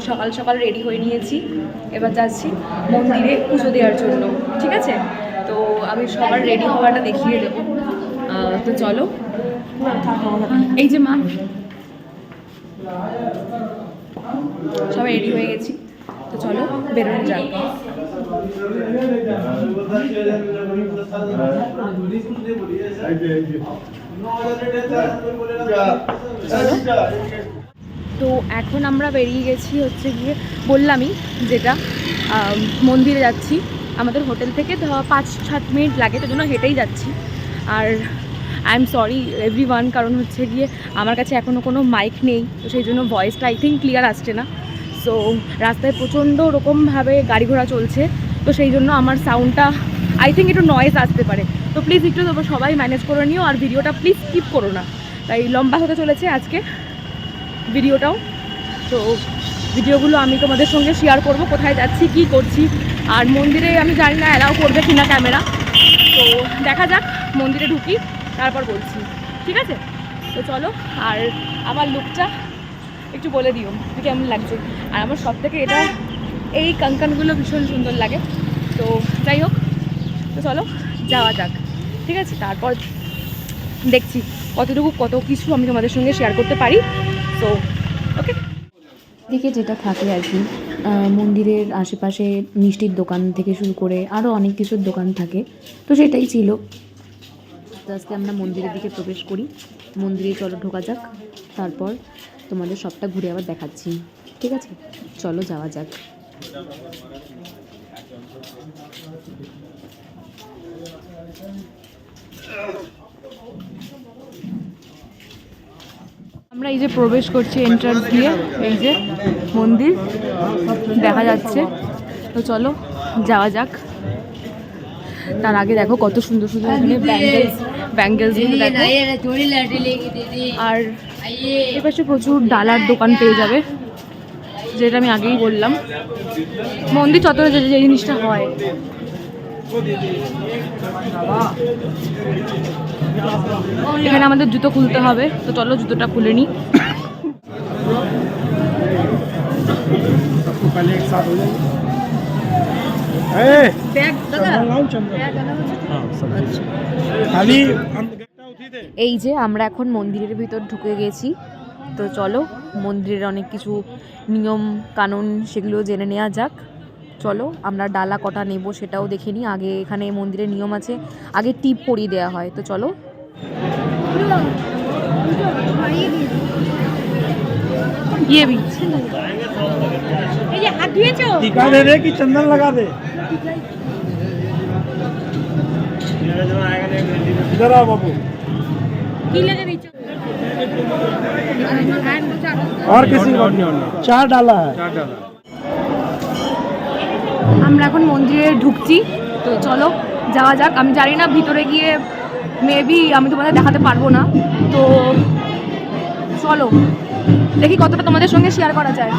সকাল সকাল রেডি হয়ে নিয়েছি, এবার যাচ্ছি মন্দিরে পুজো দেওয়ার জন্য, ঠিক আছে? তো আমি সবার রেডি হওয়াটা দেখিয়ে দেবো। তো চলো, এই যে মা সবাই রেডি হয়ে গেছি, তো চলো বেরোনো যাক। তো এখন আমরা বেরিয়ে গেছি হচ্ছে গিয়ে, বললামই যেটা মন্দিরে যাচ্ছি। আমাদের হোটেল থেকে 5-7 মিনিট লাগে, তো জন্য হেঁটেই যাচ্ছি। আর আই এম সরি এভরিওয়ান, কারণ হচ্ছে গিয়ে আমার কাছে এখনও কোনো মাইক নেই, তো সেই জন্য ভয়েসটা আই থিঙ্ক ক্লিয়ার আসছে না। সো রাস্তায় প্রচণ্ড রকমভাবে গাড়ি ঘোড়া চলছে, তো সেই জন্য আমার সাউন্ডটা আই থিঙ্ক একটু নয়েজ আসতে পারে। তো প্লিজ একটু সবাই ম্যানেজ করে নিও, আর ভিডিওটা প্লিজ স্কিপ করো না, তাই লম্বা হতে চলেছে আজকে ভিডিওটাও। তো ভিডিওগুলো আমি তোমাদের সঙ্গে শেয়ার করব, কোথায় যাচ্ছি কি করছি। আর মন্দিরে আমি জানি না অ্যালাউ করবে কিনা ক্যামেরা, তো দেখা যাক, মন্দিরে ঢুকি তারপর বলছি, ঠিক আছে? তো চলো, আর আমার লুকটা একটু বলে দিও কেমন লাগছে। আর আমার সব থেকে এটা এই কানকানগুলো ভীষণ সুন্দর লাগে। তো যাই হোক, তো চলো যাওয়া যাক, ঠিক আছে? তারপর দেখছি কত কিছু আমি তোমাদের সঙ্গে শেয়ার করতে পারি। তো ওকে, দিকে যেটা থাকে আর কি, মন্দিরের আশেপাশে মিষ্টির দোকান থেকে শুরু করে আরও অনেক কিছুর দোকান থাকে, তো সেটাই ছিল। আস্তে আস্তে আমরা মন্দিরের দিকে প্রবেশ করি। মন্দিরে চলো ঢোকা যাক, তারপর তোমাদের সবটা ঘুরে আবার দেখাচ্ছি, ঠিক আছে? চলো যাওয়া যাক। আমরা এই যে প্রবেশ করছি এন্ট্রান্স দিয়ে, এই যে মন্দির দেখা যাচ্ছে, তো চলো যাওয়া যাক। তার আগে দেখো কত সুন্দর সুন্দর এখানে ব্যাঙ্গেলস দেখো, আর এপাশে প্রচুর ডালার দোকান পেয়ে যাবে, যেটা আমি আগেই বললাম মন্দির চত্বরে যে জিনিসটা হয়। এখানে আমাদের জুতো খুলতে হবে, তো চলো জুতোটা খুলে নিই। এই যে আমরা এখন মন্দিরের ভিতর ঢুকে গেছি, তো চলো মন্দিরের অনেক কিছু নিয়ম কানুন সেগুলো জেনে নেওয়া যাক। চলো আমরা ডালা কটা নেব সেটাও দেখে নিই। আগে এখানে মন্দিরের নিয়ম আছে, আগে টিপ পরিয়ে দেওয়া হয়, তো চলো। ये भी ये हाथ दिएছো टीका दे दे कि चंदन लगा दे इधर आओ बाबू की लगा दीचो और किसी को नहीं होना 4 डाला है 4 डाला। আমরা এখন মন্দিরে ঢুকছি, তো চলো যাওয়া যাক। আমি জানি না ভিতরে গিয়ে মেবি আমি তোমাদের দেখাতে পারবো না, তো চলো দেখি কতটা তোমাদের সঙ্গে শেয়ার করা যায়।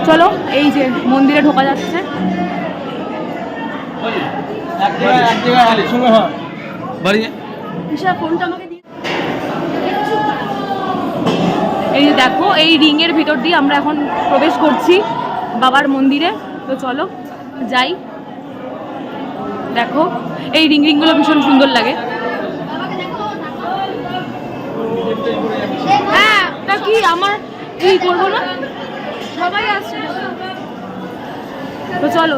চলো এই যে মন্দিরে ঢোকা যাচ্ছে। এই যে দেখো, এই রিং এর ভিতর দিয়ে আমরা এখন প্রবেশ করছি বাবার মন্দিরে, তো চলো যাই। দেখো এই রিংগুলো ভীষণ সুন্দর লাগে। হ্যাঁ তা কি আমার কি করবো না, সবাই আসছে, তো চলো।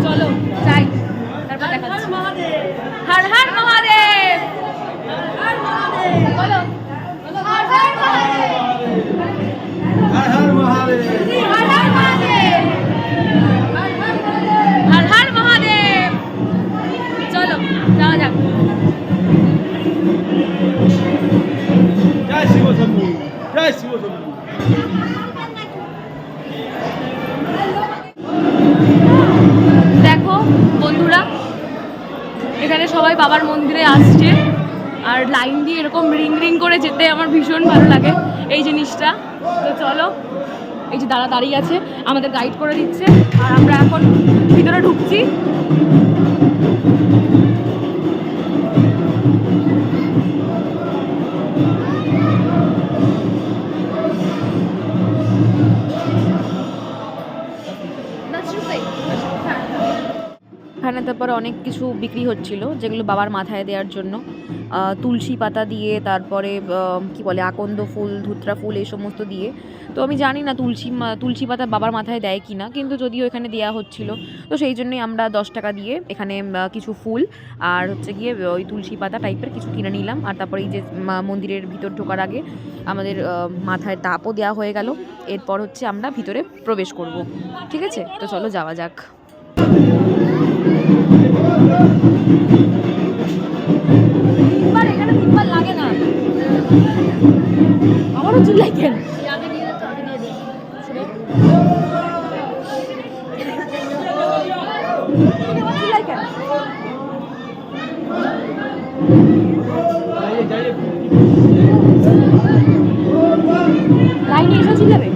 চলো যাই, তারপর দেখা যাচ্ছে। হর হর মহাদেব, বলো হর হর মহাদেব, হর হর মহাদেব, হর হর মহাদেব, হর হর মহাদেব। চলো যাওয়া যাক। জয় শিব শম্ভু, জয় শিব শম্ভু। বন্ধুরা, এখানে সবাই বাবার মন্দিরে আসছে আর লাইন দিয়ে এরকম রিং রিং করে যেতে আমার ভীষণ ভালো লাগে এই জিনিসটা। তো চলো, এই যে দাদা দাঁড়িয়ে আছে আমাদের গাইড করে দিচ্ছে আর আমরা এখন ভিতরে ঢুকছি। এখানে তারপরে অনেক কিছু বিক্রি হচ্ছিল যেগুলো বাবার মাথায় দেওয়ার জন্য, তুলসী পাতা দিয়ে, তারপরে কি বলে আকন্দ ফুল, ধুত্রা ফুল, এই সমস্ত দিয়ে। তো আমি জানি না তুলসী পাতা বাবার মাথায় দেয় কি না, কিন্তু যদিও এখানে দেওয়া হচ্ছিল তো সেই জন্যই আমরা 10 টাকা দিয়ে এখানে কিছু ফুল আর হচ্ছে গিয়ে ওই তুলসী পাতা টাইপের কিছু কিনে নিলাম। আর তারপরে এই যে মন্দিরের ভিতর ঢোকার আগে আমাদের মাথায় তাপও দেওয়া হয়ে গেল। এরপর হচ্ছে আমরা ভিতরে প্রবেশ করব। ঠিক আছে, তো চলো যাওয়া যাক। এখানে 3 বার লাগে না, আমারও চিল্লাই কেন? লাইনে এসে চিল্লাবে।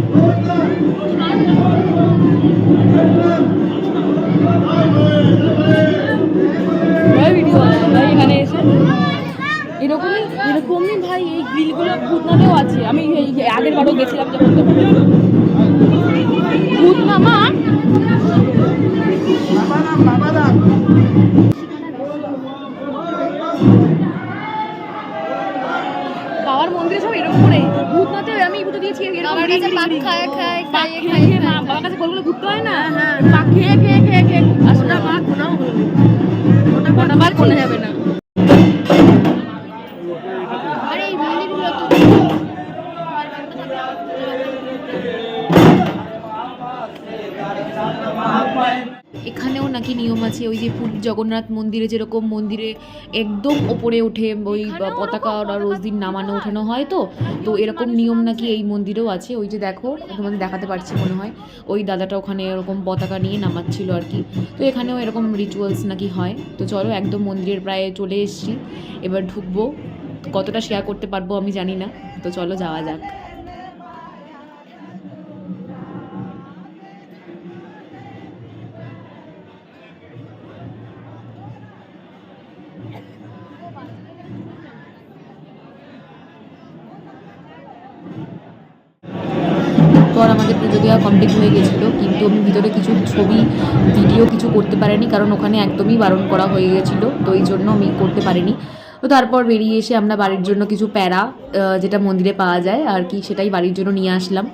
এখানে এসে এরকমই ভাই এই গ্রিলগুলো ভূতনাথেও আছে। আমি এই আগের বারও গেছিলাম যখন, ভূতনামা বাবার মন্দিরে সব এরকম করে। ভূতনাথে আমি পুজো দিয়েছি বাবার কাছে, বাবার কাছে গোলগুলো ঘুরতে হয় না, পাক খেয়ে খেয়ে খেয়ে খেয়ে আসলে পাক কোনা কোনা যাবে না। এখানেও নাকি নিয়ম আছে, ওই যে পুরী জগন্নাথ মন্দিরে যেরকম মন্দিরে একদম ওপরে উঠে ওই পতাকা রোজ দিন নামানো ওঠানো হয়, তো এরকম নিয়ম নাকি এই মন্দিরেও আছে। ওই যে দেখো, তোমাদের দেখাতে পারছি মনে হয়, ওই দাদাটা ওখানে এরকম পতাকা নিয়ে নামাচ্ছিল আর কি। তো এখানেও এরকম রিচুয়ালস নাকি হয়। তো চলো, একদম মন্দিরের প্রায় চলে এসেছি, এবার ঢুকবো। কতটা শেয়ার করতে পারবো আমি জানি না, তো চলো যাওয়া যাক। পর আমাদের পুজো দেওয়া কমপ্লিট হয়ে গেছিলো, কিন্তু আমি ভিতরে কিছু ছবি ভিডিও কিছু করতে পারিনি, কারণ ওখানে একদমই বারণ করা হয়ে গেছিলো, তো এই জন্য আমি করতে পারিনি। তো তারপর বেরিয়ে এসে আমরা বাড়ির জন্য কিছু প্যারা, যেটা মন্দিরে পাওয়া যায় আর কি, সেটাই বাড়ির জন্য নিয়ে আসলাম।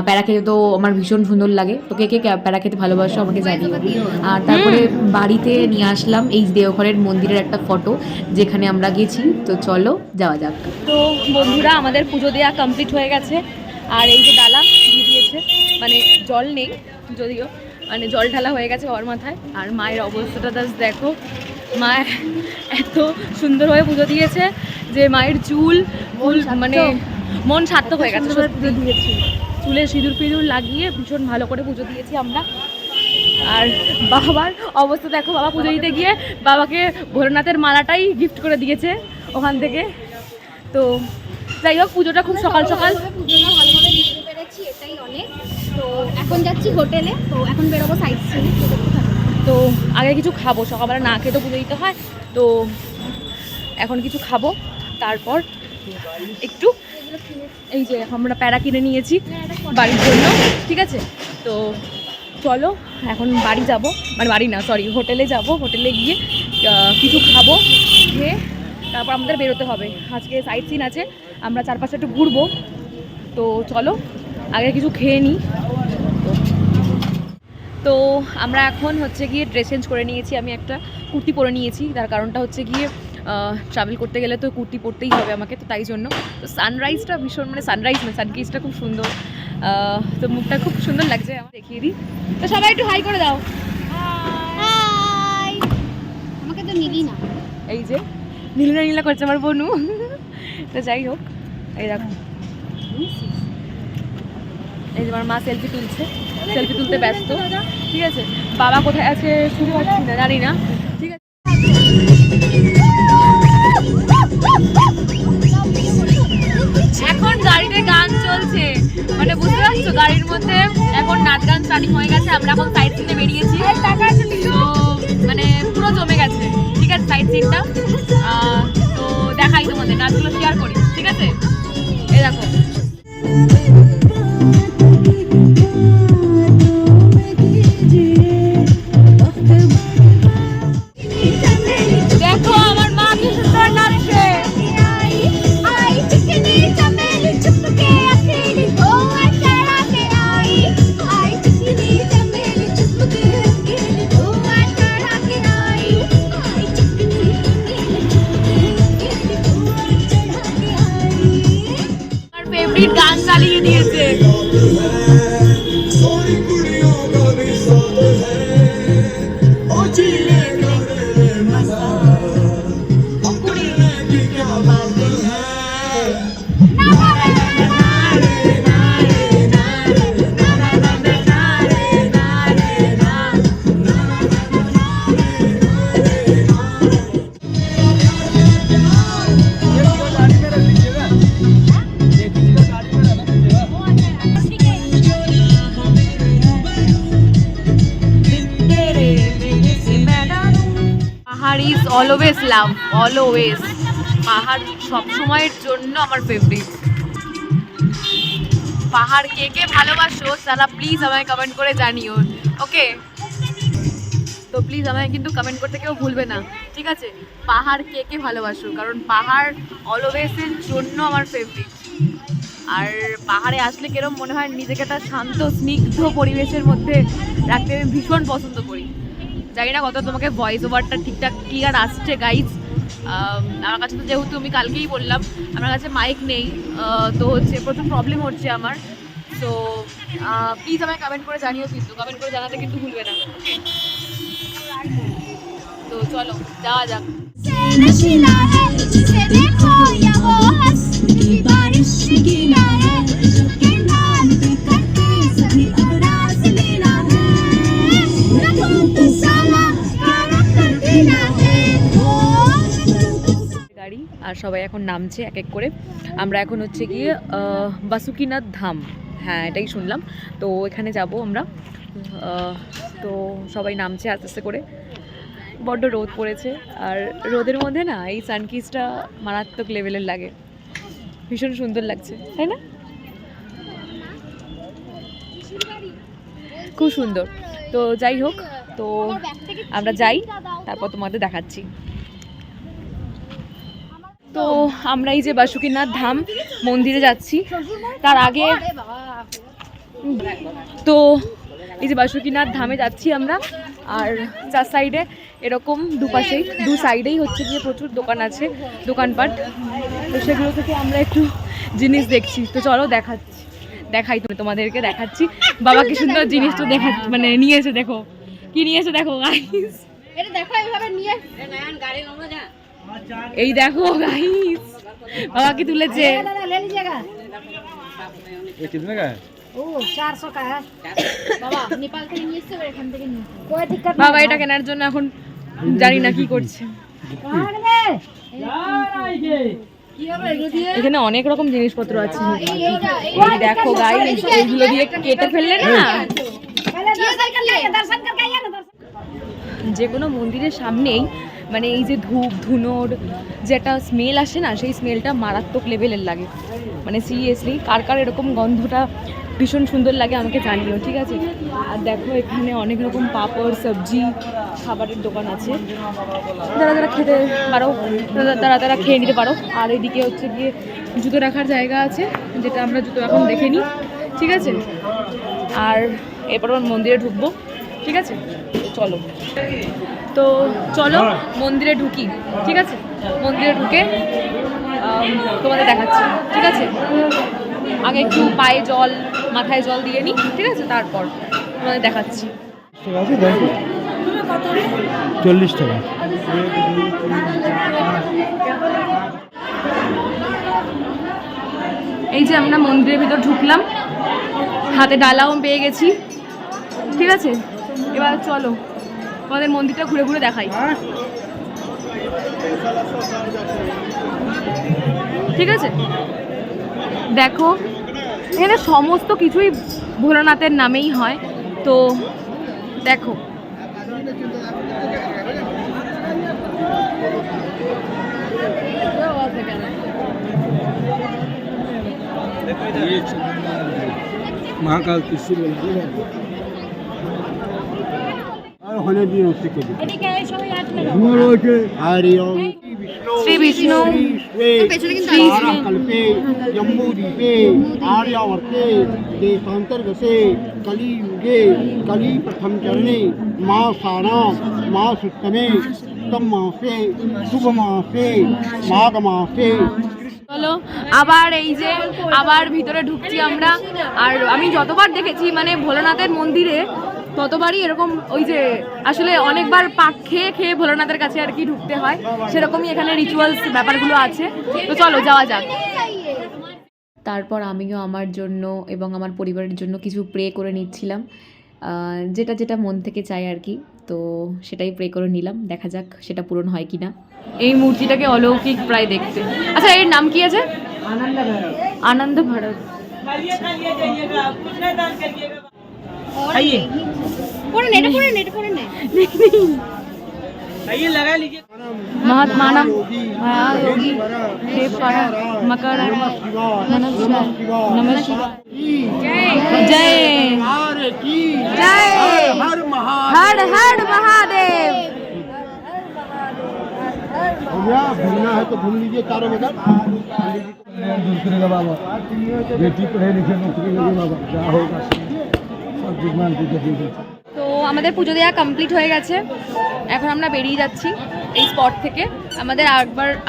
প্যারা খেতে তো আমার ভীষণ সুন্দর লাগে, তো কে কে প্যারা খেতে ভালোবাসো আমাকে জানিও। আর তারপরে বাড়িতে নিয়ে আসলাম এই দেওঘরের মন্দিরের একটা ফটো, যেখানে আমরা গেছি। তো চলো যাওয়া যাক। তো বন্ধুরা, আমাদের পুজো দেওয়া কমপ্লিট হয়ে গেছে। আর এই যে ডালা দিয়ে দিয়েছে, মানে জল নেই যদিও, মানে জল ঢালা হয়ে গেছে ওর মাথায়। আর মায়ের অবস্থাটা দেখো, মা এত সুন্দরভাবে পুজো দিয়েছে যে মায়ের চুল মানে মন সার্থক হয়ে গেছে। পুজো দিয়েছি, চুলে সিঁদুর ফিঁদুর লাগিয়ে ভীষণ ভালো করে পুজো দিয়েছি আমরা। আর বাবার অবস্থা দেখো, বাবা পুজো দিতে গিয়ে বাবাকে ভোলেনাথের মালাটাই গিফট করে দিয়েছে ওখান থেকে। তো যাই হোক, পুজোটা খুব সকাল সকাল, পুজোটা ভালোভাবে দিতে পেরেছি, এটাই অনেক। তো এখন যাচ্ছি হোটেলে, তো এখন বেরোবো সাইড সিন। তো আগে কিছু খাবো, সকালবেলা না খেয়ে তো পুজো দিতে হয়, তো এখন কিছু খাবো, তারপর একটু এই যে আমরা প্যারা কিনে নিয়েছি বাড়ির জন্য, ঠিক আছে। তো চলো এখন বাড়ি যাব, মানে বাড়ি না সরি, হোটেলে যাব। হোটেলে গিয়ে কিছু খাবো, খেয়ে তারপর আমাদের বেরোতে হবে। আজকে সাইড সিন আছে, আমরা চারপাশে একটু ঘুরবো। তো চলো আগে কিছু খেয়ে নিই। তো আমরা এখন হচ্ছে গিয়ে ড্রেস চেঞ্জ করে নিয়েছি। আমি একটা কুর্তি পরে নিয়েছি, তার কারণটা হচ্ছে গিয়ে ট্রাভেল করতে গেলে তো কুর্তি পরতেই হবে আমাকে, তো তাই জন্য। তো সানরাইজটা ভীষণ, মানে সানরাইজ না, সানকিসটা খুব সুন্দর, তো মুখটা খুব সুন্দর লাগছে আমার, দেখিয়ে দিই। তো সবাই একটু হাই করে দাও। হাই, আমাকে তো নিলি না। এই যে নীলা নীলা করছে আমার বোনু। তো যাই হোক, এই দেখো এই যে আমার মা সেলফি তুলছে, সেলফি তুলতে ব্যস্ত। ঠিক আছে, বাবা কোথায় আছে শুরু হচ্ছি না, জানি না। ঠিক আছে, এখন গাড়িতে গান চলছে, মানে বুঝতে পারছো, গাড়ির মধ্যে এখন নাচ গান স্টার্টিং হয়ে গেছে। আমরা এখন সাইড সিনে বেরিয়েছি, তো মানে পুরো জমে গেছে। ঠিক আছে, সাইড সিনটা তো দেখাই তোমাদের, নাচগুলো শেয়ার করি। ঠিক আছে, এই দেখো দেখো আমার মা কি সুন্দর নাচছে। আমার ফেভারিট গান চালিয়ে দিয়েছে। পাহাড় ইজ অলওয়েজ লাভ, অলওয়েজ। পাহাড় সব সময়ের জন্য আমার ফেভারিট। পাহাড় কে কে ভালোবাসো তারা প্লিজ আমায় কমেন্ট করে জানিও, ওকে? তো প্লিজ আমায় কিন্তু কমেন্ট করতে কেউ ভুলবে না, ঠিক আছে? পাহাড় কে কে ভালোবাসো, কারণ পাহাড় অলওয়েজের জন্য আমার ফেভারিট। আর পাহাড়ে আসলে কিরম মনে হয়, নিজেকে একটা শান্ত স্নিগ্ধ পরিবেশের মধ্যে রাখতে আমি ভীষণ পছন্দ করি। জানি না কত তোমাকে ভয়েস ওভারটা ঠিকঠাক ক্লিয়ার আসছে গাইজ। আমার কাছে তো যেহেতু আমি কালকেই বললাম আমার কাছে মাইক নেই, তো হচ্ছে প্রচুর প্রবলেম হচ্ছে আমার। তো প্লিজ আমায় কমেন্ট করে জানিও, কিন্তু কমেন্ট করে জানাতে কিন্তু ভুলবে না। তো চলো যাওয়া যাক। গাড়ি আর সবাই এখন নামছে এক এক করে। আমরা এখন হচ্ছে গিয়ে বাসুকিনাথ ধাম, হ্যাঁ এটাই শুনলাম, তো এখানে যাব আমরা। তো সবাই নামছে আস্তে আস্তে করে। বড্ড রোদ পড়েছে, আর রোদের মধ্যে না এই সানকিসটা মারাত্মক লেভেলের লাগে, ভীষণ সুন্দর লাগছে, তাই না? খুব সুন্দর। তো যাই হোক, তো আমরা যাই, তারপর তোমাদের দেখাচ্ছি। তো আমরা এই যে বাসুকিনাথ ধাম মন্দিরে যাচ্ছি, তার আগে তো এই যে বাসুকিনাথ ধামে যাচ্ছি আমরা। আর চার সাইডে এরকম দুপাশেই দু সাইডেই হচ্ছে গিয়ে প্রচুর দোকান আছে, দোকানপাট। তো সেগুলো থেকে আমরা একটু জিনিস দেখছি। তো চলো দেখাই তোমাদেরকে দেখাচ্ছি। বাবা কি সুন্দর জিনিস তো মানে নিয়েছে, দেখো কি নিয়েছে, দেখো গাইস, এই দেখো গাইস বাবা কি তুলেছে। বাবা এটা কেনার জন্য এখন জানি না কি করছে। এখানে অনেক রকম জিনিসপত্র আছে, এই দেখো গাইস, এইগুলো দিয়ে কেটে ফেললে না, যে কোনো মন্দিরের সামনেই মানে এই যে ধূপ ধুনোর যেটা স্মেল আসে না, সেই স্মেলটা মারাত্মক লেভেলের লাগে। মানে সিরিয়াসলি কার কার এরকম গন্ধটা ভীষণ সুন্দর লাগে আমাকে জানিও, ঠিক আছে? আর দেখো এখানে অনেক রকম পাঁপড় সবজি খাবারের দোকান আছে, যারা যারা খেতে পারো তারা খেয়ে নিতে পারো। আর এদিকে হচ্ছে গিয়ে জুতো রাখার জায়গা আছে, যেটা আমরা জুতো এখন দেখে নিই, ঠিক আছে? আর এরপর মন্দিরে ঢুকবো, ঠিক আছে? চলো তো চলো মন্দিরে ঢুকি, ঠিক আছে? মন্দিরে ঢুকে তোমাদের দেখাচ্ছি, ঠিক আছে? আগে একটু পায়ে জল মাথায় জল দিয়ে নিই, ঠিক আছে? তারপর তোমাদের দেখাচ্ছি। 40 টাকা। এই যে আমরা মন্দিরের ভিতর ঢুকলাম, হাতে ডালাও পেয়ে গেছি। ঠিক আছে, এবার চলো আমাদের মন্দিরটা ঘুরে ঘুরে দেখাই। ঠিক আছে, দেখো এখানে সমস্ত কিছুই ভোলানাথের নামেই হয়। তো দেখো महाकाल त्रिशूल और होने भी उससे के हरि ओम শ্রী বিষ্ণু পেছনে কিন্তু कल्पे जम्बूदीपे आर्यावर्ते देशांतर्गते कलियुगे कली प्रथम चरणे मासाना मासुत्तमे तम मासे शुभ मासे माघ मासे। চলো আবার এই যে আবার ভিতরে ঢুকছি আমরা। আর আমি যতবার দেখেছি মানে ভোলানাথের মন্দিরে ততবারই এরকম ওই যে আসলে অনেকবার পাক খেয়ে খেয়ে ভোলানাথের কাছে আর কি ঢুকতে হয়, সেরকমই এখানে রিচুয়ালস ব্যাপারগুলো আছে। তো চলো যাওয়া যাক। তারপর আমিও আমার জন্য এবং আমার পরিবারের জন্য কিছু প্রে করে নিচ্ছিলাম, যেটা যেটা মন থেকে চাই আর কি। তো সেটাই প্রে করে নিলাম, দেখা যাক সেটা পূরণ হয় কি না। এই মূর্তিটাকে অলৌকিক প্রায় দেখতে। আচ্ছা এর নাম কি আছে? আনন্দ ভারত। महात्मा महायोगी देव पर मकर नमः जय जय हर हर महादेव। भैया भूलना है तो भूल लीजिए चारों बगल दूर करेगा बाबा। बेटी पढ़े लिखे नौकरी लगे बाबा, क्या होगा सब जिम्मान की जरूरत। তো আমাদের পুজো দেওয়া কমপ্লিট হয়ে গেছে, এখন আমরা বেরিয়ে যাচ্ছি এই স্পট থেকে। আমাদের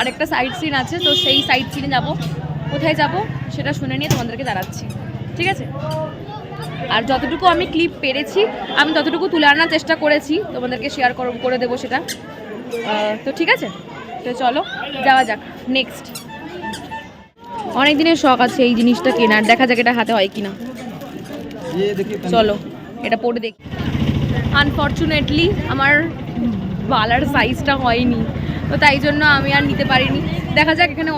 আরেকটা সাইট সিন আছে, তো সেই সাইট সিনে যাবো। কোথায় যাব সেটা শুনে নিয়ে তোমাদেরকে জানাচ্ছি, ঠিক আছে? আর যতটুকু আমি ক্লিপ পেরেছি আমি ততটুকু তুলে আনার চেষ্টা করেছি, তোমাদেরকে শেয়ার করে দেবো সেটা। তো ঠিক আছে, তো চলো যাওয়া যাক নেক্সট। অনেক দিনের শখ আছে এই জিনিসটা কেনার, দেখা যাক এটা হাতে হয় কিনা। চলো এটা পরে দেখি। আনফর্চুনেটলি আমার বালার সাইজটা হয়নি, তো তাই জন্য আমি আর নিতে পারিনি। দেখা যাক এখানে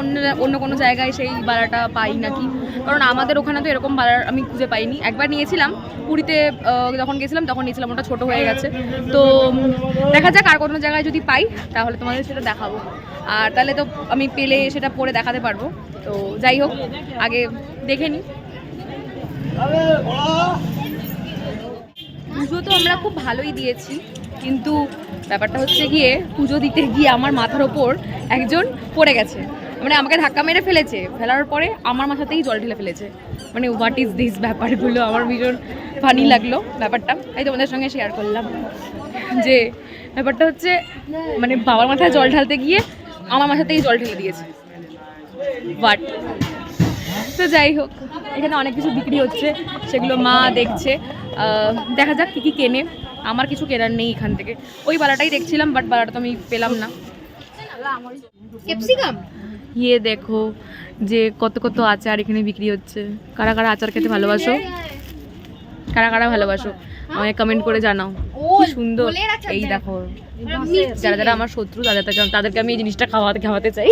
অন্য কোনো জায়গায় সেই বালাটা পাই নাকি, কারণ আমাদের ওখানে তো এরকম বালার আমি খুঁজে পাইনি। একবার নিয়েছিলাম পুরীতে, যখন গেছিলাম তখন নিয়েছিলাম, ওটা ছোটো হয়ে গেছে। তো দেখা যাক আর কোনো জায়গায় যদি পাই তাহলে তোমাদের সেটা দেখাবো, আর তাহলে তো আমি পেলে সেটা পরে দেখাতে পারবো। তো যাই হোক আগে দেখে নিই। পুজো তো আমরা খুব ভালোই দিয়েছি, কিন্তু ব্যাপারটা হচ্ছে গিয়ে পুজো দিতে গিয়ে আমার মাথার ওপর একজন পড়ে গেছে, মানে আমাকে ধাক্কা মেরে ফেলেছে, ফেলার পরে আমার মাথাতেই জল ঢেলে ফেলেছে। মানে হোয়াট ইজ দিস, ব্যাপারগুলো আমার ভীষণ ফানি লাগলো ব্যাপারটা, তাই তোমাদের সঙ্গে শেয়ার করলাম। যে ব্যাপারটা হচ্ছে মানে বাবার মাথায় জল ঢালতে গিয়ে আমার মাথাতেই জল ঢেলে দিয়েছে। বাট তো যাই হোক, এখানে অনেক কিছু বিক্রি হচ্ছে, সেগুলো মা দেখছে। দেখা যাক কী কী কেনে। আমার কিছু কেনার নেই এখান থেকে, ওই বালাটাই দেখছিলাম, বাট বালাটা তো আমি পেলাম না। ক্যাপসিকাম ইয়ে দেখো যে কত কত আচার এখানে বিক্রি হচ্ছে। কারা কারা আচার খেতে ভালোবাসো, কারা কারা ভালোবাসো আমায় কমেন্ট করে জানাও। কি সুন্দর, এই দেখো যারা যারা আমার শত্রু তাদেরকে আমি এই জিনিসটা খাওয়াতে চাই।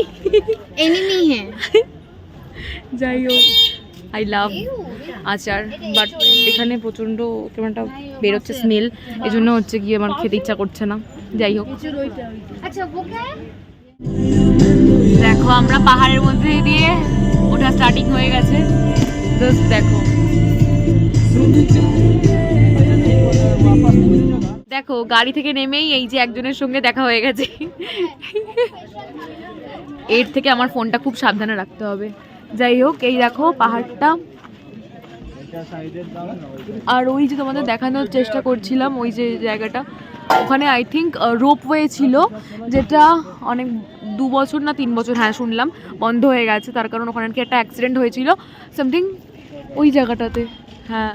এনিমি হ্যাঁ। যাই হোক, আই লাভ আচার, বাট এখানে প্রচণ্ড কেমন একটা বেরোচ্ছে স্মেল, এই জন্য হচ্ছে গিয়ে আমার খেতে ইচ্ছা করছে না। যাই হোক, আচ্ছা দেখো আমরা পাহাড়ের মধ্যে দিয়ে ওঠা স্টার্টিং হয়ে গেছে। জাস্ট দেখো, দেখো গাড়ি থেকে নেমেই এই যে একজনের সঙ্গে দেখা হয়ে গেছে। এর থেকে আমার ফোনটা খুব সাবধানে রাখতে হবে। যাই হোক, এই দেখো পাহাড়টা, আর ওই যে তোমাদের দেখানোর চেষ্টা করছিলাম ওই যে জায়গাটা, ওখানে আই থিঙ্ক রোপওয়ে ছিল, যেটা অনেক 2 বছর না 3 বছর হ্যাঁ শুনলাম বন্ধ হয়ে গেছে, তার কারণ ওখানে কি একটা অ্যাক্সিডেন্ট হয়েছিল সামথিং ওই জায়গাটাতে, হ্যাঁ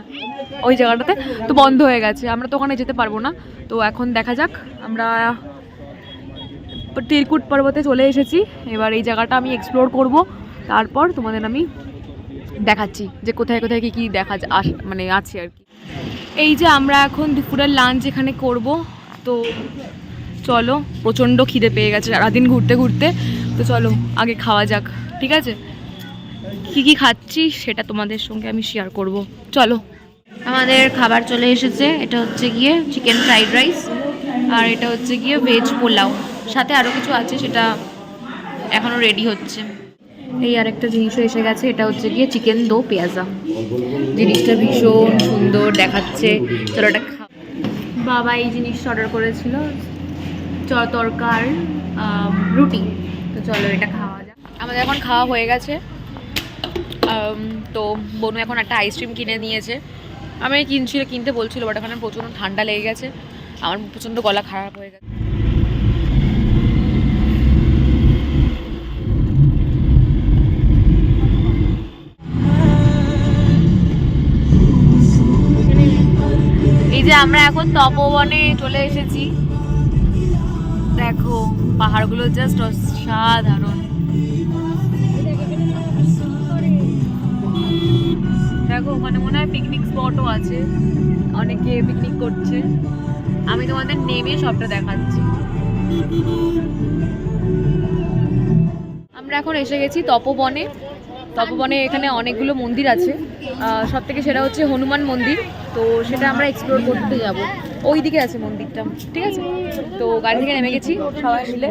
ওই জায়গাটাতে, তো বন্ধ হয়ে গেছে। আমরা তো ওখানে যেতে পারবো না। তো এখন দেখা যাক, আমরা তিলকুট পর্বতে চলে এসেছি, এবার এই জায়গাটা আমি এক্সপ্লোর করব, তারপর তোমাদের আমি দেখাচ্ছি যে কোথায় কোথায় কী দেখা মানে আছে আর কি। এই যে আমরা এখন দুপুরের লাঞ্চ এখানে করব, তো চলো, প্রচণ্ড খিদে পেয়ে গেছে সারাদিন ঘুরতে ঘুরতে, তো চলো আগে খাওয়া যাক, ঠিক আছে? কী কী খাচ্ছি সেটা তোমাদের সঙ্গে আমি শেয়ার করব, চলো। আমাদের খাবার চলে এসেছে, এটা হচ্ছে গিয়ে চিকেন ফ্রাইড রাইস, আর এটা হচ্ছে গিয়ে ভেজ পোলাও, সাথে আরও কিছু আছে সেটা এখনও রেডি হচ্ছে। এই আরেকটা জিনিসও এসে গেছে, এটা হচ্ছে গিয়ে চিকেন দো পেঁয়াজা, জিনিসটা ভীষণ সুন্দর দেখাচ্ছে। চলো এটা বাবা এই জিনিসটা অর্ডার করেছিল, তরকার রুটি, তো চলো এটা খাওয়া যাক। আমাদের এখন খাওয়া হয়ে গেছে, তো বনু এখন একটা আইসক্রিম কিনে নিয়েছে। আমি কিনতে বলছিল, বাট ওখানে প্রচণ্ড ঠান্ডা লেগে গেছে, আমার প্রচণ্ড গলা খারাপ হয়ে গেছে। এই যে আমরা এখন তপবনে চলে এসেছি, দেখো পাহাড়গুলো জাস্ট অসাধারণ। দেখো ওখানে মনে হয় পিকনিক স্পটও আছে, অনেকে পিকনিক করছে। আমি তোমাদের নেমে সবটা দেখাচ্ছি। আমরা এখন এসে গেছি তপবনে। তপবনে এখানে অনেকগুলো মন্দির আছে, সব থেকে সেটা হচ্ছে হনুমান মন্দির, তো সেটা আমরা এক্সপ্লোর করতে যাব। ওই দিকে আছে মন্দিরটা, ঠিক আছে? তো গাড়ি থেকে নেমে গেছি সবাই মিলে।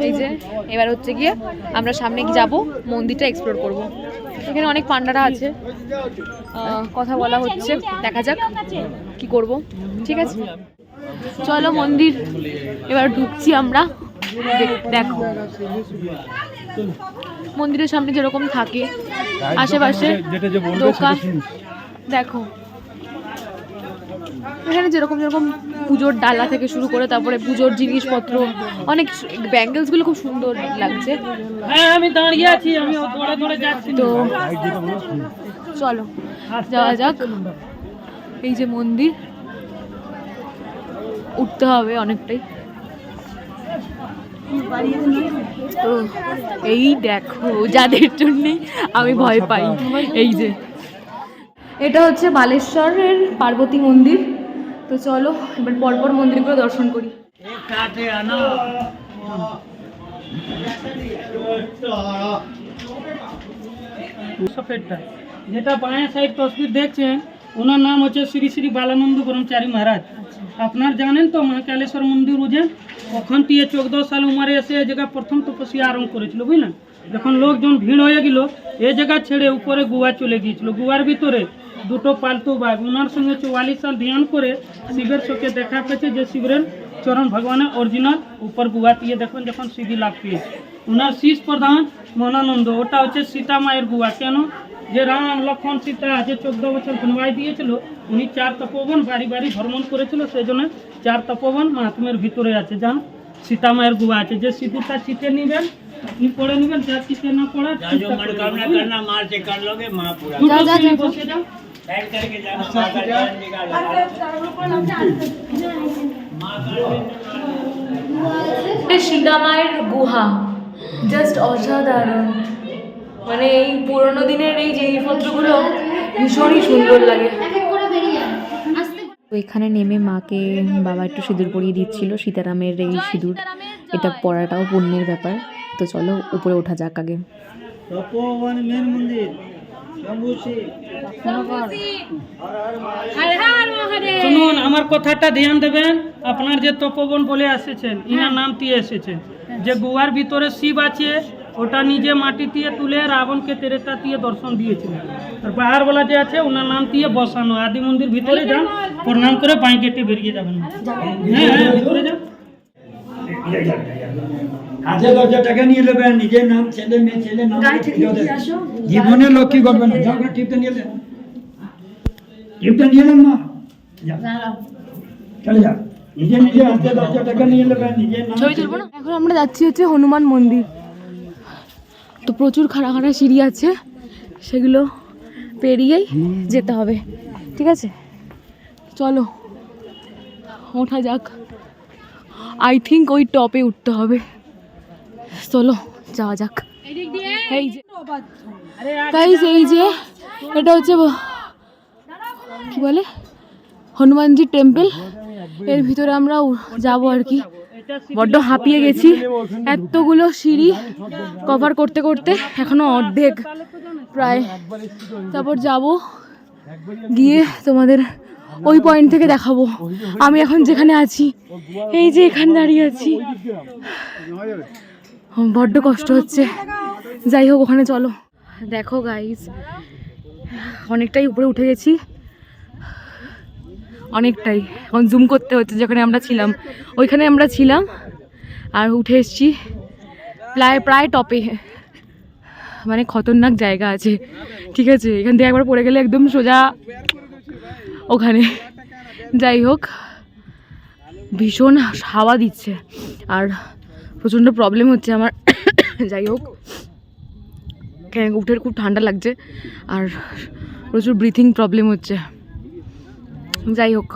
এই যে এবার হচ্ছে গিয়ে আমরা সামনে যাব, মন্দিরটা এক্সপ্লোর করব। এখানে অনেক পান্ডারা আছে, কথা বলা হচ্ছে, দেখা যাক কি করব, ঠিক আছে? চলো মন্দির এবার ঢুকছি আমরা। দেখো মন্দিরের সামনে যেরকম থাকে আশেপাশে দোকান, দেখো এখানে যেরকম যেরকম পুজোর ডালা থেকে শুরু করে তারপরে পুজোর জিনিসপত্র, অনেক ব্যাঙ্গেলসগুলো খুব সুন্দর লাগছে। আমি দাঁড়িয়ে আছি, আমি দৌড়ে দৌড়ে যাচ্ছি। তো চলো যাওয়া যাক। এই যে মন্দির, উঠতে হবে অনেকটাই। তো এই দেখো যাদের জন্যে আমি ভয় পাই, এই যে এটা হচ্ছে বালেশ্বরের পার্বতী মন্দির। তো চলো এবার পরপর মন্দিরগুলো দর্শন করি। সফেদটা যেটা বাঁয়া সাইড তসবির দেখছেন, ওনার নাম হচ্ছে শ্রী শ্রী বালানন্দ ব্রহ্মচারী মহারাজ। আপনার জানেন তো মহাকালেশ্বর মন্দির বুঝেন, ওখান থেকে 14 সাল উমারে এসে এই জায়গা প্রথম তপস্যা আরম্ভ করেছিল, বুঝলেন? যখন লোকজন ভিড় হয়ে গেল, এই জায়গা ছেড়ে উপরে গোয়া চলে গিয়েছিল। গোয়ার ভিতরে দুটো পালতু বাঘ ওনার সঙ্গে 44 সাল ধ্যান করে শিবের চোখে দেখা পেয়েছে, যে শিবের চরণ ভগবানের অরিজিনাল উপর গোয়া দিয়ে দেখুন যখন সিদ্ধি লাভ পেয়েছে। ওনার শীষ প্রধান মনানন্দ, ওটা হচ্ছে সীতা মায়ের গোয়া। কেন? যে রাম লক্ষ্মণ সীতা যে 14 বছর বনবাস দিয়েছিল, উনি 4 তপোবন বাড়ি বাড়ি ভ্রমণ করেছিল, সেই জন্য 4 তপোবন মাহাত্মের ভিতরে আছে। যান সীতা মায়ের গোয়া আছে, যে সিঁদুরটা চিঠে নেবেন আপনি পড়ে নেবেন, যা চিঠে না পড়া বসে যাও। সীতা মায়ের গুহা জাস্ট অসাধারণ, মানে এই পুরোনো দিনের এই জিনিসপত্রগুলো ভীষণই সুন্দর লাগে। তো এখানে নেমে মাকে বাবা একটু সিঁদুর পরিয়ে দিচ্ছিল, সীতারামের এই সিঁদুর, এটা পরাটাও পুণ্যের ব্যাপার। তো চলো উপরে ওঠা যাক আগে। তপোবন মেন মন্দির শুনুন, আমার কথাটা ধ্যান দেবেন। আপনার যে তপোবন বলে এসেছেন, ইনার নাম দিয়ে এসেছেন। যে গুহার ভিতরে শিব আছে, ওটা নিজে মাটি দিয়ে তুলে রাবণকে তেরেতা দিয়ে দর্শন দিয়েছিলেন। আর পাহাড়বেলা যে আছে, ওনার নাম দিয়ে বসানো। আদি মন্দির ভিতরে যান, প্রণাম করে বাঁ গেটে বেরিয়ে যাবেন। হ্যাঁ ভিতরে যান। হাতে 10 টাকা নিয়ে নেবেন, নিজের নাম, ছেলে মেয়ে, ছেলে নাম, জীবনে লক্ষ্মী করবেন না। যাও টিপটা নিয়ে নেন, টিপটা নিয়ে নেন মা, চলে যাও। নিজে নিজে হাতে 10 টাকা নিয়ে নেবেন, নিজের নাম। ছবি তুলবো না। এখন আমরা যাচ্ছি হচ্ছে হনুমান মন্দির। তো প্রচুর খাড়া খাড়া সিঁড়ি আছে, সেগুলো পেরিয়েই যেতে হবে, ঠিক আছে? চলো ওঠা যাক। আই থিঙ্ক ওই টপে উঠতে হবে, চলো যাওয়া যাক। এই যে গাইস এই যে এটা হচ্ছে কি বলে হনুমানজি টেম্পল, এর ভিতরে আমরা যাবো আর কি। বড্ড হাঁপিয়ে গেছি, এতগুলো সিঁড়ি কভার করতে করতে এখনো অর্ধেক প্রায়। তারপর যাব, গিয়ে তোমাদের ওই পয়েন্ট থেকে দেখাবো আমি এখন যেখানে আছি। এই যে এখানে দাঁড়িয়ে আছি, বড্ড কষ্ট হচ্ছে। যাই হোক ওখানে চলো। দেখো গাইস অনেকটাই উপরে উঠে গেছি, অনেকটাই। এখন জুম করতে হচ্ছে, যেখানে আমরা ছিলাম ওইখানে আমরা ছিলাম, আর উঠে এসছি প্রায় টপে। মানে খতরনাক জায়গা আছে, ঠিক আছে। এখান থেকে একবার পড়ে গেলে একদম সোজা ওখানে। যাই হোক ভীষণ হাওয়া দিচ্ছে আর প্রচণ্ড প্রবলেম হচ্ছে আমার। যাই হোক উঠে খুব ঠান্ডা লাগছে আর প্রচুর ব্রিথিং প্রবলেম হচ্ছে। যাই হোক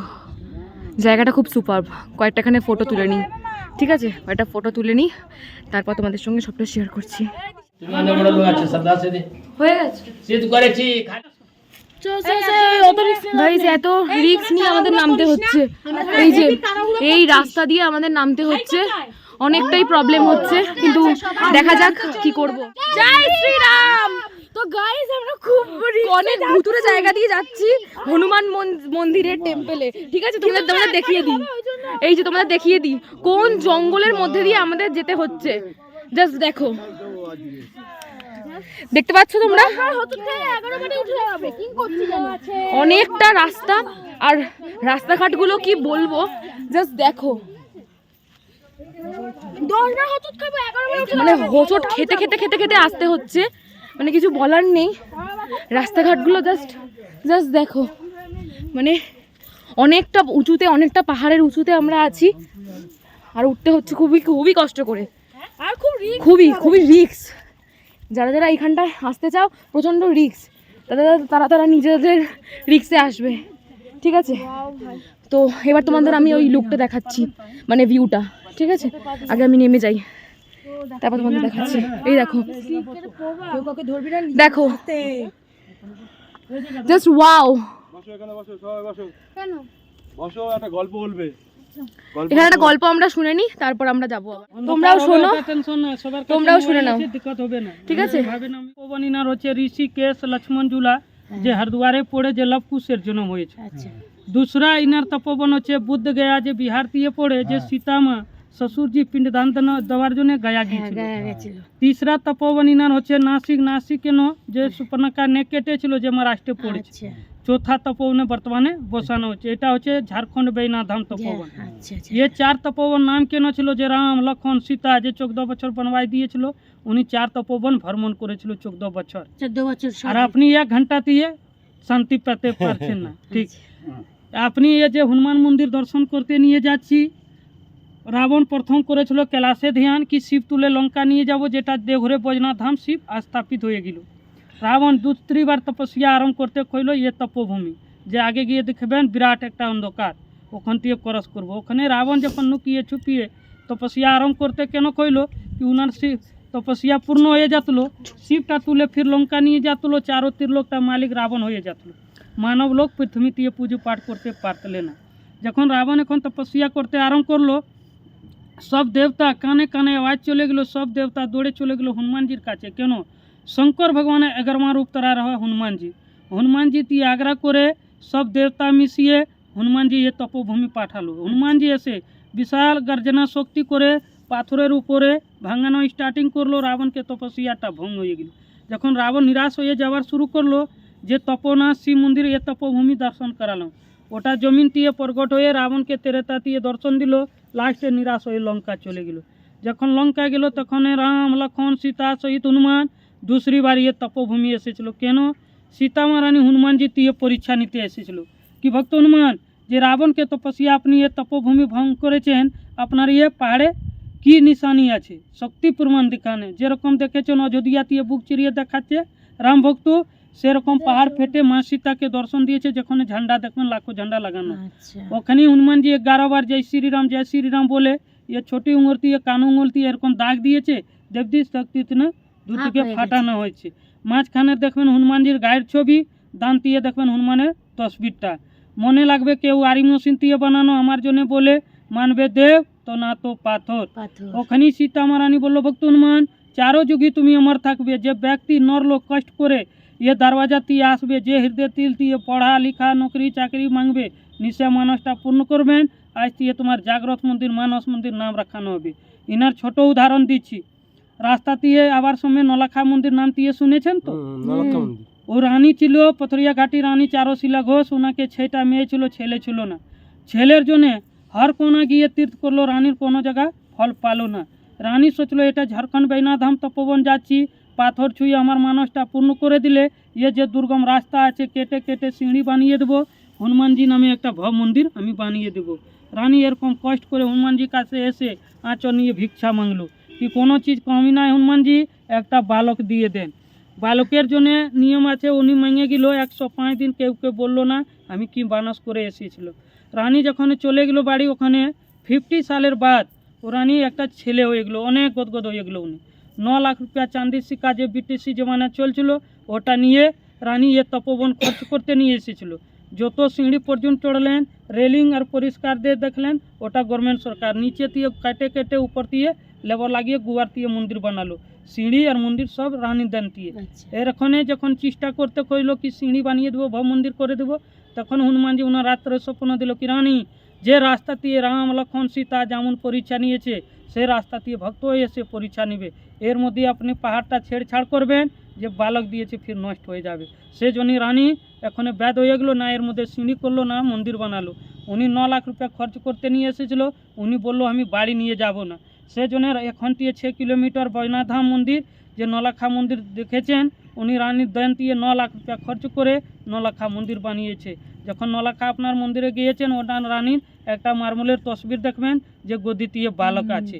জায়গাটা খুব সুপারব। কয়েকটাখানে ফটো তুলে নিই, ঠিক আছে? কয়েকটা ফটো তুলে নিই, তারপর তোমাদের সঙ্গে সবটা শেয়ার করছি। হয়ে গেছে গাইস, এত রিস্ক নিয়ে আমাদের নামতে হচ্ছে। এই যে এই রাস্তা দিয়ে আমাদের নামতে হচ্ছে, অনেকটাই প্রবলেম হচ্ছে, কিন্তু দেখা যাক কি করব। জয় শ্রীরাম। তো গাইস আমরা খুব অনেক ভুতুরে জায়গা দিয়ে যাচ্ছি হনুমান মন্দিরের টেম্পলে, ঠিক আছে? তোমাদের দেখিয়ে দিই, এই যে তোমাদের দেখিয়ে দিই কোন জঙ্গলের মধ্যে দিয়ে আমাদের যেতে হচ্ছে। জাস্ট দেখো, দেখতে পাচ্ছ তোমরা? অনেকটা রাস্তা, আর রাস্তাঘাটগুলো কি বলবো, জাস্ট দেখো। মানে হোঁচট খেতে খেতে খেতে খেতে আসতে হচ্ছে, মানে কিছু বলার নেই। রাস্তাঘাটগুলো জাস্ট দেখো, মানে অনেকটা উঁচুতে, অনেকটা পাহাড়ের উঁচুতে আমরা আছি, আর উঠতে হচ্ছে খুবই খুবই কষ্ট করে, আর খুবই খুবই রিস্ক। যারা এইখানটায় আসতে চাও প্রচণ্ড রিস্ক, তারা নিজেদের রিস্কে আসবে, ঠিক আছে? তো এবার তোমাদের আমি ওই লুকটা দেখাচ্ছি, মানে ভিউটা, ঠিক আছে? আগে আমি নেমে যাই, তারপর তোমাদের দেখাচ্ছি। এই দেখো, দেখো জাস্ট ওয়াও। এখানে একটা গল্প আমরা শুনে নি, তারপর আমরা যাবো। তোমরাও শোনো, তোমরাও শুনে নাও, ঠিক আছে? তপোবন ইনার হচ্ছে ঋষিকেশ লক্ষ্মণ ঝুলা, যে হরিদ্বারে পড়ে যে লবকুশের জন্ম হয়েছে। दूसरा इनार तपोवन होचे बुद्ध गया जे बिहार दिए पड़े जे सीता माँ ससुर जी पिंडदान देवार जन्य गया गিয়েছিল। तीसरा तपोवन इनार होचे नासिक केन जे सुपर्णका नेक केटेছিল जे महाराष्ट्रे पड़ेছে। चौथा तपोवन बर्तमाने बसानो होचे, এটা হচ্ছে ঝাড়খণ্ড বেইনাধাম তপোবন। ये चार तपोवन नाम কেন ছিল যে রাম লক্ষণ সীতা যে 14 বছর বনবাস দিয়েছিল, উনি চার তপোবন ভ্রমণ করেছিল 14 বছর। আর আপনি 1 ঘন্টা দিয়ে শান্তি পেতে পারছেন না, ঠিক? আপনি এই যে হনুমান মন্দির দর্শন করতে নিয়ে যাচ্ছি, রাবণ প্রথম করেছিল कैलाशे ধ্যান কি শিব তুলে লঙ্কা নিয়ে যাব, যেটা দেওঘরে বৈজনাথ ধাম শিব স্থাপিত হয়ে গেল। রাবণ দ্বিতীয়বার তপস্যা আরম্ভ করতে কইল ये তপভূমি, যে আগে গিয়ে দেখবেন বিরাট একটা অন্ধকার, ওখান থেকে ক্রস করবো। ওখানে রাবণ যখন লুকিয়ে ছুপিয়ে তপস্যা আরম্ভ করতে কেন কইল কি উনার শিব তপস্যা পূর্ণ হয়ে যাতলো, শিবটা তুলে ফির লঙ্কা নিয়ে যাতলো, চারো ত্রিলোকটা মালিক রাবণ হয়ে যাতলো। মানব লোক পৃথিবী দিয়ে পুজো পাঠ করতে পারতলে না। যখন রাবণ এখন তপস্যা করতে আরম্ভ করলো, সব দেবতা কানে কানে আওয়াজ চলে গেল, সব দেবতা দৌড়ে চলে গেল হনুমানজির কাছে। কেন? শঙ্কর ভগবানের 11মা রূপ তারা হয় হনুমানজি। হনুমানজি দিয়ে আগ্রহ করে সব দেবতা মিশিয়ে হনুমানজি এ তপভূমি পাঠালো। হনুমানজি এসে বিশাল গর্জনা শক্তি করে পাথরের উপরে ভাঙানো স্টার্টিং করলো, রাবণকে তপস্যাটা ভঙ্গ হয়ে গেল। যখন রাবণ নিরাশ হয়ে যাওয়ার শুরু করলো, যে তপনা শিব মন্দির এ তপভূমি দর্শন করালাম, ওটা জমিন দিয়ে প্রগট হয়ে রাবণকে তেরেতা দিয়ে দর্শন দিল, লাস্টে নিরাশ হয়ে লঙ্কা চলে গেল। যখন লঙ্কা গেল তখন রাম লক্ষণ সীতা সহিত হনুমান दूसरी बार ये तपोभूमि এসেছিল। কেন? সীতা মহারানী হনুমানজি দিয়ে পরীক্ষা নিতে এসেছিল কি ভক্ত হনুমান, যে রাবণকে তপস্যা আপনি এ তপভূমি ভঙ্গ করেছেন, আপনার এ পাহাড়ে কি নিশানি আছে, শক্তি প্রমাণ দেখানে। যেরকম দেখেছেন অযোধ্যা দিয়ে বুক চিরিয়ে দেখাচ্ছে রাম ভক্ত, সেরকম পাহাড় ফেটে মা সীতাকে দর্শন দিয়েছে, যেখানে ঝান্ডা দেখবেন লাখো ঝান্ডা লাগানো। ওখানে হনুমানজি 11 বার জয় শ্রীরাম বলে ये छोटी उंगली कान उंगली এরকম দাগ দিয়েছে। দেবদী শক্তি দুদিকে ফাটানো হয়েছে। মাঝখানে দেখবেন হনুমানজির গায়ের ছবি, ডান দিয়ে দেখবেন হনুমানের তসবিরটা। মনে লাগবে কেউ আরি মেশিন দিয়ে বানানো আমার জন্য বলে, মানবে দেব তো না তো পাথর। ওখানেই সীতা মহারানী বলল, ভক্ত হনুমান চারো যুগে তুমি আমার থাকবে। যে ব্যক্তি নরলোক কষ্ট করে এ দরওয়াজা দিয়ে আসবে, যে হৃদয় তিল দিয়ে পড়া লেখা নকরি চাকরি মাংবে, নিশ্চয় মানসটা পূর্ণ করবেন। আজ দিয়ে তোমার জাগ্রত মন্দির মানস মন্দির নাম রাখানো হবে। ইনার ছোট উদাহরণ দিচ্ছি। রাস্তা দিয়ে আবার সময় নলাখা মন্দির নাম দিয়ে শুনেছেন তো? ও রানী ছিল পথরিয়া ঘাটি রানী চারুশীলা ঘোষ। ওনাকে 6টা মেয়ে ছিল, ছেলে ছিল না। ছেলের জন্যে হর কোনা গিয়ে তীর্থ করলো, রানীর কোনো জায়গা ফল পালো না। রানী সোচলো এটা ঝাড়খণ্ড বৈনাধাম তপবন যাচ্ছি, পাথর ছুঁয়ে আমার মানসটা পূর্ণ করে দিলে এ যে দুর্গম রাস্তা আছে কেটে কেটে সিঁড়ি বানিয়ে দেবো, হনুমানজি নামে একটা ভব মন্দির আমি বানিয়ে দেবো। রানী এরকম কষ্ট করে হনুমানজির কাছে এসে আঁচল নিয়ে ভিক্ষা মাংলো, কি কোনো চিজ কমই নাই হনুমানজি, একটা বালক দিয়ে দেন। বালকের জন্য নিয়ম আছে, উনি মাঙে গেল 105 দিন, কেউ কেউ বললো না আমি কি বানস করে এসেছিল। রানী যখন চলে গেলো বাড়ি, ওখানে 50 সালের বাদ ও রানী একটা ছেলে হয়ে গেলো, অনেক গদগদ হয়ে গেলো। উনি 9 লাখ রুপিয়া চাঁদির সিক্কা যে ব্রিটিশি জমানা চলছিল ওটা নিয়ে রানী এ তপবন খরচ করতে নিয়ে এসেছিল। যত সিঁড়ি পর্যন্ত চড়লেন, রেলিং আর পরিষ্কার দিয়ে দেখলেন, ওটা গভর্নমেন্ট সরকার নিচে দিয়ে কেটে কেটে উপর দিয়ে লেবার লাগিয়ে গুয়ার দিয়ে মন্দির বানালো। সিঁড়ি আর মন্দির সব রানী দেন দিয়ে। এরখানে যখন চেষ্টা করতে কইলো কি সিঁড়ি বানিয়ে দেবো, ভব মন্দির করে দেবো, তখন হনুমানজি ওনার রাত্রে স্বপ্ন দিল কি রানী যে রাস্তা দিয়ে রাম লক্ষণ সীতা যেমন পরীক্ষা নিয়েছে, সে রাস্তা দিয়ে ভক্ত এসে পরীক্ষা নেবে। এর মধ্যে আপনি পাহাড়টা ছেড়ছাড় করবেন, যে বালক দিয়েছে ফির নষ্ট হয়ে যাবে। সে জন্য রানী এখানে ব্যাদ হয়ে গেলো না, এর মধ্যে সিঁড়ি করলো না, মন্দির বানালো। উনি 9 লাখ রুপিয়া খরচ করতে নিয়ে এসেছিলো, উনি বললো আমি বাড়ি নিয়ে যাব না। সেজন্য এখন দিয়ে 6 কিলোমিটার বৈনাধাম মন্দির যে নলাখা মন্দির দেখেছেন, উনি রানীর দেন দিয়ে 9 লাখ রুপিয়া খরচ করে নলাখা মন্দির বানিয়েছে। যখন নলাখা আপনার মন্দিরে গিয়েছেন, ওটা রানীর একটা মার্বেলের তসবির দেখবেন যে গদি দিয়ে বালক আছে।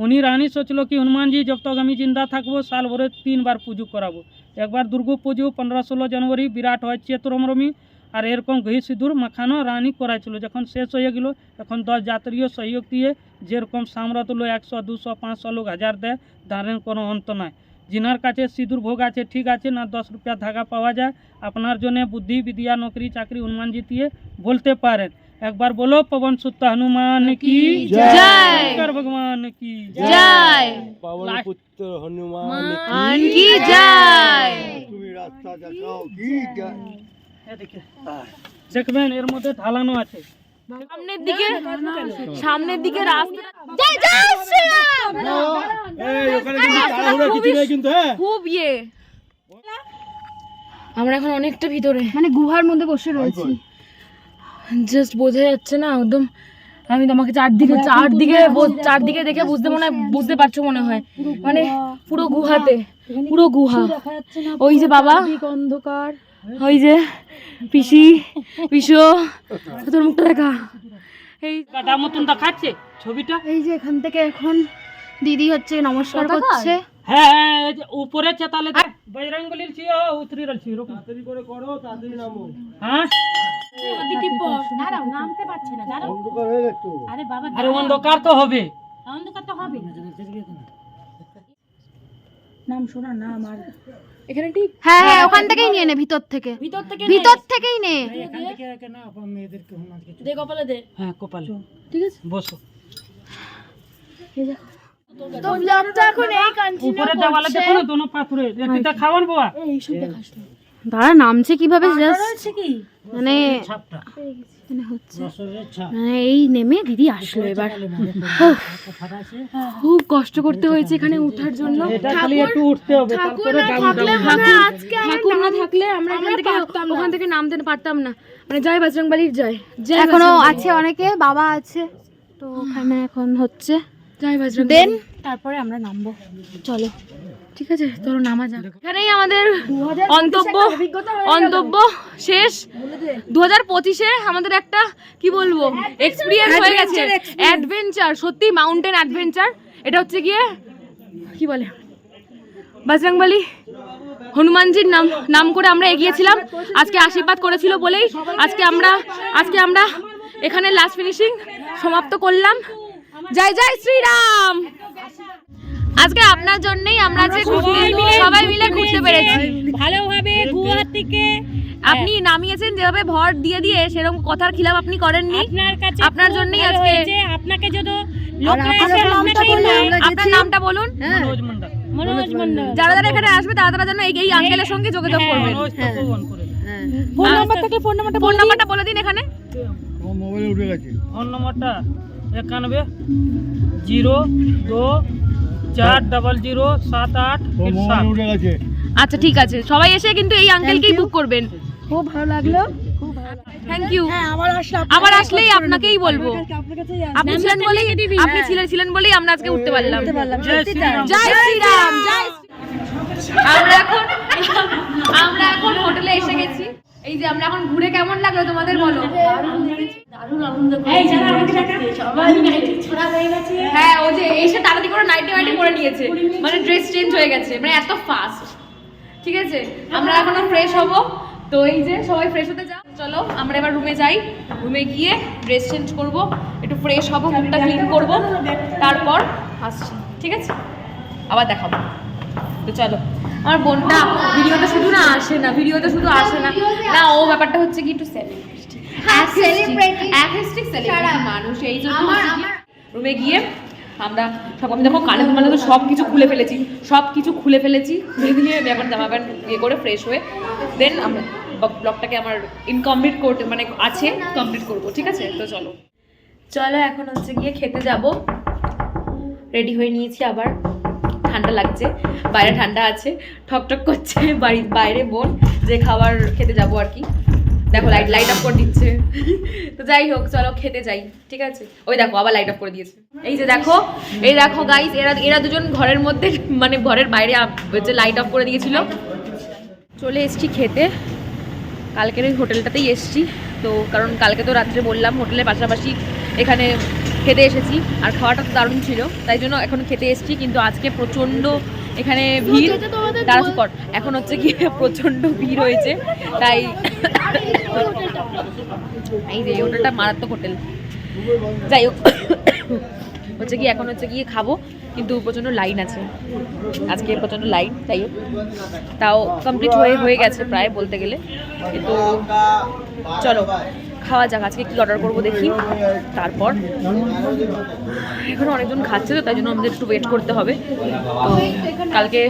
উনি রানী সোচলো কি হনুমানজি জব তক আমি জিন্দা থাকবো সাল ভরে 3 বার পুজো করাবো। একবার দুর্গা পুজো 15-16 জানুয়ারি বিরাট হয় চেতরমরমি, আর এরকম ঘি সিঁদুর মাখানো রানী করাইছিল। যখন শেষ হয়ে গেল, এখন 10 যাত্রীয় সহযোগ দিয়ে যেরকম সামরাত হলো 100, 200, 500 লোক 1000 দেয়, দাঁড়ের কোনো অন্ত নাই। जिनार काছে সিঁদুর ভোগ আছে ঠিক আছে না 10 রুপিয়া ধাগা পাওয়া যায়, আপনার জন্য বুদ্ধি বিদ্যা নকরি চাকরি হনুমান জি দিয়ে বলতে পারেন। একবার বলো পवन सुत हनुमान की जय, शंकर भगवान की जय, पवन पुत्र हनुमान मान की जय। তুমি রাস্তা দেখাও কি জয়। এই দেখেন দেখবেন এর মধ্যে ঢালানো আছে। সামনের দিকে রাস্তা জয় জয় শ্রীরাম। এই ওখানে কিন্তু তাড়াহুড়া কিছু নেই কিন্তু, হ্যাঁ খুব আমরা এখন অনেকটা ভিতরে, মানে গুহার মধ্যে বসে রয়েছি, জাস্ট বোঝা যাচ্ছে না একদম। আমি তোমাকে চারদিকে দেখে বুঝতে পারছো মনে হয়, মানে পুরো গুহাতে, পুরো গুহা। ওই যে বাবা অন্ধকার, ওই যে পিসো তোর মুখটা দেখা, এই কাটা মতন দেখাচ্ছে ছবিটা। এই যে এখান থেকে এখন দিদি হচ্ছে নমস্কার করছে। হ্যাঁ হ্যাঁ এই যে উপরে চেতালে বজরং বলির ছি ও উতরি রলছি রকম তাড়াতাড়ি করে করো, তাড়াতাড়ি নামো। হ্যাঁ অন্ধকার হয়ে গেছে তো। আরে অন্ধকার তো হবে। এখানে ঠিক হ্যাঁ হ্যাঁ ওখান থেকেই নিয়ে নে, ভিতর থেকেই নে। দে কপালে দে। হ্যাঁ কপাল ঠিক আছে বসো। তো ব্লগটা এখন এই কন্টিনিউ উপরে দেওয়ালে দেখো না দোনো পাথরে একটা খাওয়ান বাবা। দাঁড়া নামছে কিভাবে, জাস্ট মানে মানে এই নেমে দিদি আসলো এবার। খুব কষ্ট করতে হয়েছে এখানে ওঠার জন্য। এটা খালি একটু উঠতে হবে তারপরে ঠাকুর না থাকলে আমরা ওখান থেকে নামতে পারতাম না। মানে জয় বজরংবলীর জয়। এখনো আছে অনেকে, বাবা আছে তো ওখানে এখন হচ্ছে জয় বজরং দেন, তারপরে আমরা নামবো। চলো ঠিক আছে তোর নামা যাক। এখানেই আমাদের অন্তব্য শেষ। 2025-এ আমাদের একটা কি বলবো এক্সপিরিয়েন্স হয়ে গেছে, অ্যাডভেঞ্চার, সত্যি মাউন্টেন অ্যাডভেঞ্চার। এটা হচ্ছে গিয়ে কি বলে বজরংবলী হনুমানজির নাম করে আমরা এগিয়েছিলাম। আজকে আশীর্বাদ করেছিল বলেই আজকে আমরা এখানে লাস্ট ফিনিশিং সমাপ্ত করলাম। জয় জয় শ্রীরাম। আজকে আপনার জন্যই আমরা যে সবাই মিলে ঘুরতে পেরেছি ভালোভাবে গুয়াহাটিকে আপনি নামিয়েছেন যেভাবে ভর দিয়ে দিয়ে সেরকম কথার খিলাফ আপনি করেননি আপনার কাছে আপনার জন্যই আজকে আপনাকে যদি আপনার নামটা বলুন মনোজ মন্ডল। মনোজ মন্ডল যারা যারা এখানে আসবে তারা যেন এই আঙ্কেলের সঙ্গে যোগাযোগ করবেন মনোজ তপোবন করে দিন। ফোন নাম্বার থেকে ফোন নাম্বারটা বলে দিন এখানে আমার মোবাইলে উঠে গেছে ফোন নম্বরটা 91024007 মোবাইলে উঠে গেছে আচ্ছা ঠিক আছে সবাই এসে কিন্তু এই আঙ্কেলকেই বুক করবেন খুব ভালো লাগলো থ্যাংক ইউ আবার আসলেই আপনাকেই বলবো আপনি ছিলেন বলেই আমরা আজকে উঠতে পারলাম জয় শ্রীরাম। জয় শ্রীরাম জয় আমরা এখন হোটেলে এসে গেছি এই যে আমরা এখন ঘুরে কেমন লাগলো তোমাদের বলো হ্যাঁ ও যে এসে তাড়াতাড়ি করে নাইটি পরে নিয়েছে মানে ড্রেস চেঞ্জ হয়ে গেছে মানে এত ফাস্ট ঠিক আছে আমরা এখন ফ্রেশ হব তো এই যে সবাই ফ্রেশ হতে যাও চলো আমরা এবার রুমে যাই রুমে গিয়ে ড্রেস চেঞ্জ করব একটু ফ্রেশ হব মুখটা ক্লিন করব তারপর আসছি ঠিক আছে আবার দেখাবো তো চলো আমার বোনটা ভিডিওতে শুধু আসে না না ও ব্যাপারটা হচ্ছে কি একটু সেলিব্রিটি মানুষ এই জন্য রুমে গিয়ে আমরা আমি দেখো কানে মানে তো সব কিছু খুলে ফেলেছি খুলে দিয়ে আমি এখন জামা প্যান্ট ইয়ে করে ফ্রেশ হয়ে দেন আমরা ব্লগটাকে আমার ইনকমপ্লিট করতে মানে আছে কমপ্লিট করবো ঠিক আছে তো চলো এখন হচ্ছে গিয়ে খেতে যাব রেডি হয়ে নিয়েছি আবার ঠান্ডা লাগছে বাইরে ঠান্ডা আছে ঠকঠক করছে বাইরে বোন যে খাবার খেতে যাব আর কি দেখো লাইট অফ করে দিচ্ছে তো যাই হোক চলো খেতে যাই ঠিক আছে ওই দেখো আবার লাইট অফ করে দিয়েছে এই দেখো গাইস এরা দুজন ঘরের মধ্যে মানে ঘরের বাইরে হচ্ছে লাইট অফ করে দিয়েছিল চলে এসছি খেতে কালকের ওই হোটেলটাতেই এসছি তো কারণ কালকে তো রাত্রে বললাম হোটেলের পাশাপাশি এখানে খেতে এসেছি আর খাওয়াটা তো দারুণ ছিল তাই জন্য এখন খেতে এসেছি কিন্তু আজকে প্রচণ্ড এখানে ভিড় তারপর এখন হচ্ছে কি প্রচণ্ড ভিড় হয়েছে তাই এই যে হোটেলটা মারাত্মক হোটেল যাই হোক হচ্ছে কি এখন হচ্ছে গিয়ে খাবো কিন্তু প্রচণ্ড লাইন আছে আজকে প্রচণ্ড লাইন যাই হোক তাও কমপ্লিট হয়ে গেছে প্রায় বলতে গেলে কিন্তু চলো খাওয়া যাক আজকে কি অর্ডার করবো দেখি তারপর এখন অনেকজন খাচ্ছে তো তাই জন্য আমাদের একটু ওয়েট করতে হবে তো কালকে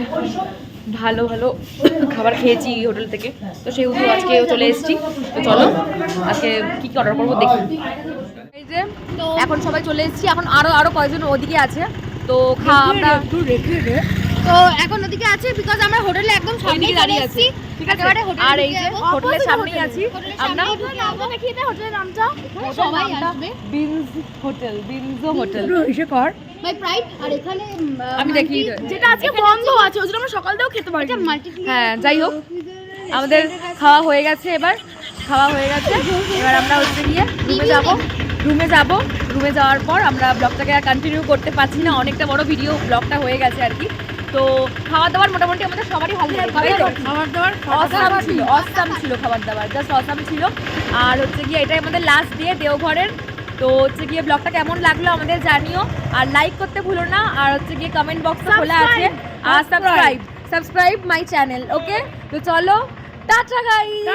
ভালো খাবার খেয়েছি হোটেল থেকে তো সেহেতু আজকে চলে এসেছি তো চলো আজকে কি অর্ডার করবো দেখি এই যে এখন সবাই চলে এসেছি এখন আরো কয়েকজন ওদিকে আছে তো আমরা একটু রেখে দে তো এখন ওদিকে আছে বিকজ আমরা হোটেলে একদম সামনে দাঁড়িয়ে আছি ঠিক আছে আর এই যে হোটেলের সামনেই আছি আমরা নামটা দেখিয়ে দে হোটেলের নামটা সবাই আসবে বিনজো হোটেল এসে কর বাই প্রাইড আর এখানে আমি দেখি যেটা আজকে বন্ধ আছে ওই জন্য আমরা সকালটাও খেতে পারি এটা মাল্টিপ্লাই হ্যাঁ যাই হোক আমাদের খাওয়া হয়ে গেছে এবার আমরা হচ্ছে গিয়ে রুমে যাওয়ার পর আমরা ব্লগটাকে আর কন্টিনিউ করতে পারছি না অনেকটা বড় ভিডিও ব্লগটা হয়ে গেছে আর কি তো খাওয়া দাওয়ার মোটামুটি আমাদের সবারই ভালো লেগেছে খাবার দাবার অসাম ছিল খাবার দাবার জাস্ট অসাম ছিল আর হচ্ছে গিয়ে এটাই আমাদের লাস্ট ডে দেওঘরের তো হচ্ছে গিয়ে ব্লগটা কেমন লাগলো আমাদের জানিও আর লাইক করতে ভুলো না আর হচ্ছে গিয়ে কমেন্ট বক্সে খোলা আছে আর সাবস্ক্রাইব মাই চ্যানেল ওকে তো চলো টাটা গাইস